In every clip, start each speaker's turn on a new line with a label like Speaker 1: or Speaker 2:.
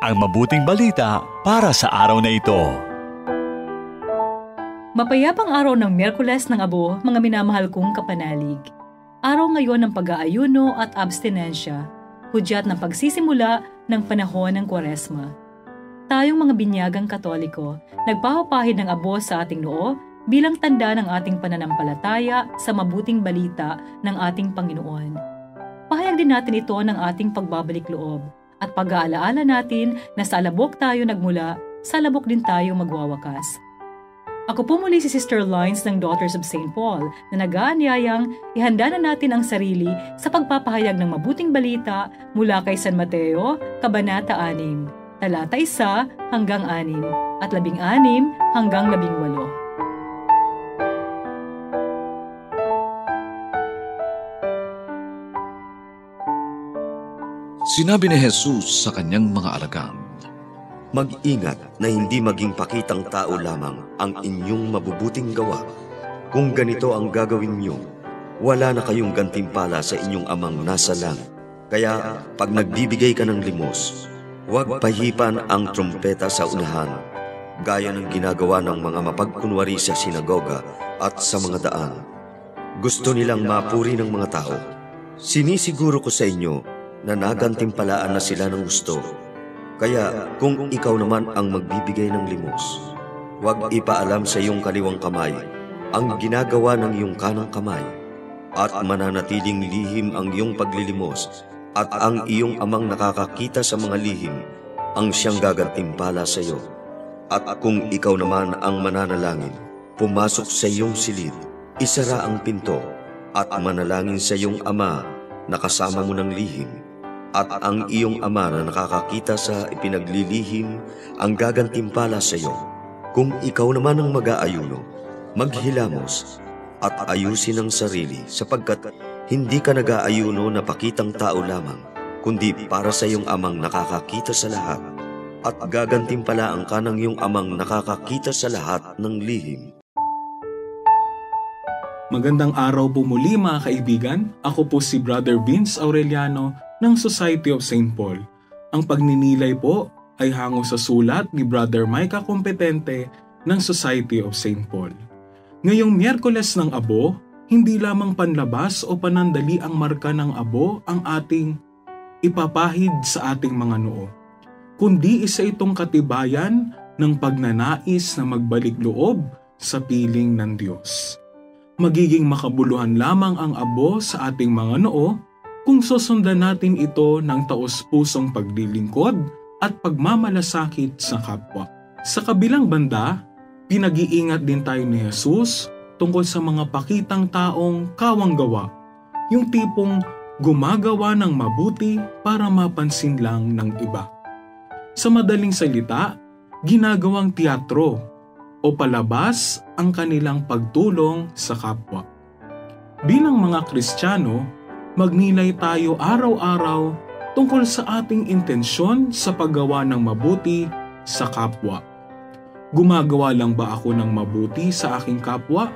Speaker 1: ang mabuting balita para sa araw na ito.
Speaker 2: Mapayapang araw ng Miyerkules ng Abo, mga minamahal kong kapanalig. Araw ngayon ng pag-aayuno at abstinensya, hudyat ng pagsisimula ng panahon ng Kwaresma. Tayong mga binyagang Katoliko, nagpapahid ng abo sa ating noo bilang tanda ng ating pananampalataya sa mabuting balita ng ating Panginoon. Pahayag din natin ito ng ating pagbabalik loob at pag-aalaala natin na sa alabok tayo nagmula, sa alabok din tayo magwawakas. Ako po muli si Sister Lines ng Daughters of St. Paul na nag-aanyayang ihanda na natin ang sarili sa pagpapahayag ng mabuting balita mula kay San Mateo, Kabanata 6, talata 1 hanggang 6 at 16 hanggang 18.
Speaker 3: Sinabi ni Jesus sa kanyang mga alagad,
Speaker 4: mag-ingat na hindi maging pakitang tao lamang ang inyong mabubuting gawa. Kung ganito ang gagawin niyo, wala na kayong gantimpala sa inyong amang nasa langit. Kaya pag nagbibigay ka ng limos, huwag pahipan ang trumpeta sa unahan, gaya ng ginagawa ng mga mapagkunwari sa sinagoga at sa mga daan. Gusto nilang mapuri ng mga tao. Sinisiguro ko sa inyo na nagantimpalaan na sila ng gusto. Kaya kung ikaw naman ang magbibigay ng limos, huwag ipaalam sa iyong kaliwang kamay ang ginagawa ng iyong kanang kamay, at mananatiling lihim ang iyong paglilimos, at ang iyong amang nakakakita sa mga lihim ang siyang gagantimpala sa iyo. At kung ikaw naman ang mananalangin, pumasok sa iyong silid, isara ang pinto, at manalangin sa iyong ama na kasama mo ng lihim, at ang iyong ama na nakakakita sa ipinaglilihim ang gagantimpala sa iyo. Kung ikaw naman ang mag-aayuno, maghilamos at ayusin ang sarili, sapagkat hindi ka nag-aayuno na pakitang tao lamang, kundi para sa iyong amang nakakakita sa lahat, at gagantimpalaan ka ng iyong amang nakakakita sa lahat ng lihim.
Speaker 5: Magandang araw po muli mga kaibigan. Ako po si Brother Vince Aureliano ng Society of St. Paul. Ang pagninilay po ay hango sa sulat ni Brother Micah Competente ng Society of St. Paul. Ngayong Miyerkules ng Abo, hindi lamang panlabas o panandali ang marka ng abo ang ating ipapahid sa ating mga noo, kundi isa itong katibayan ng pagnanais na magbalik loob sa piling ng Diyos. Magiging makabuluhan lamang ang abo sa ating mga noo kung susundan natin ito ng taos-pusong paglilingkod at pagmamalasakit sa kapwa. Sa kabilang banda, pinag-iingat din tayo ni Jesus tungkol sa mga pakitang taong kawang-gawa, yung tipong gumagawa ng mabuti para mapansin lang ng iba. Sa madaling salita, ginagawang teatro o palabas ang kanilang pagtulong sa kapwa. Bilang mga Kristiyano, magnilay tayo araw-araw tungkol sa ating intensyon sa paggawa ng mabuti sa kapwa. Gumagawa lang ba ako ng mabuti sa aking kapwa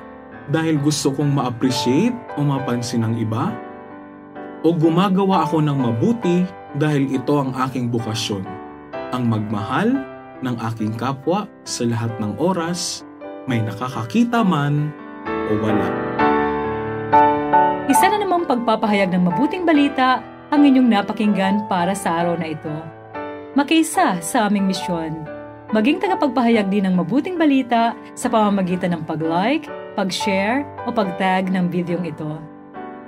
Speaker 5: dahil gusto kong ma-appreciate o mapansin ng iba? O gumagawa ako ng mabuti dahil ito ang aking bukasyon, ang magmahal ng aking kapwa sa lahat ng oras, may nakakakita man o wala.
Speaker 2: Isa na namang pagpapahayag ng mabuting balita ang inyong napakinggan para sa araw na ito. Makiisa sa aming misyon. Maging tagapagpahayag din ng mabuting balita sa pamamagitan ng pag-like, pag-share o pag-tag ng videong ito.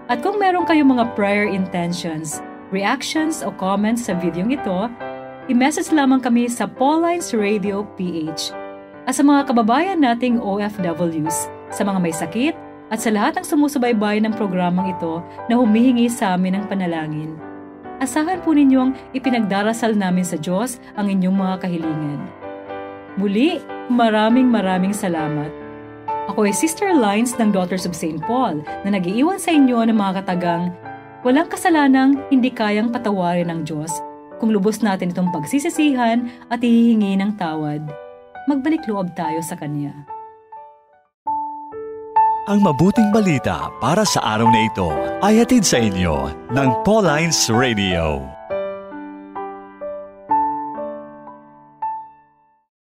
Speaker 2: At kung meron kayong mga prayer intentions, reactions o comments sa videong ito, i-message lamang kami sa Paulines Radio PH. At sa mga kababayan nating OFWs, sa mga may sakit, at sa lahat ng sumusubaybay ng programang ito na humihingi sa amin ng panalangin. Asahan po ninyong ipinagdarasal namin sa Diyos ang inyong mga kahilingan. Muli, maraming salamat. Ako ay Sister Lines ng Daughters of St. Paul na nag-iiwan sa inyo ng mga katagang walang kasalanang hindi kayang patawarin ng Diyos kung lubos natin itong pagsisisihan at hihingi ng tawad. Magbalik loob tayo sa Kanya.
Speaker 1: Ang mabuting balita para sa araw na ito ay hatid sa inyo ng Paulines Radio.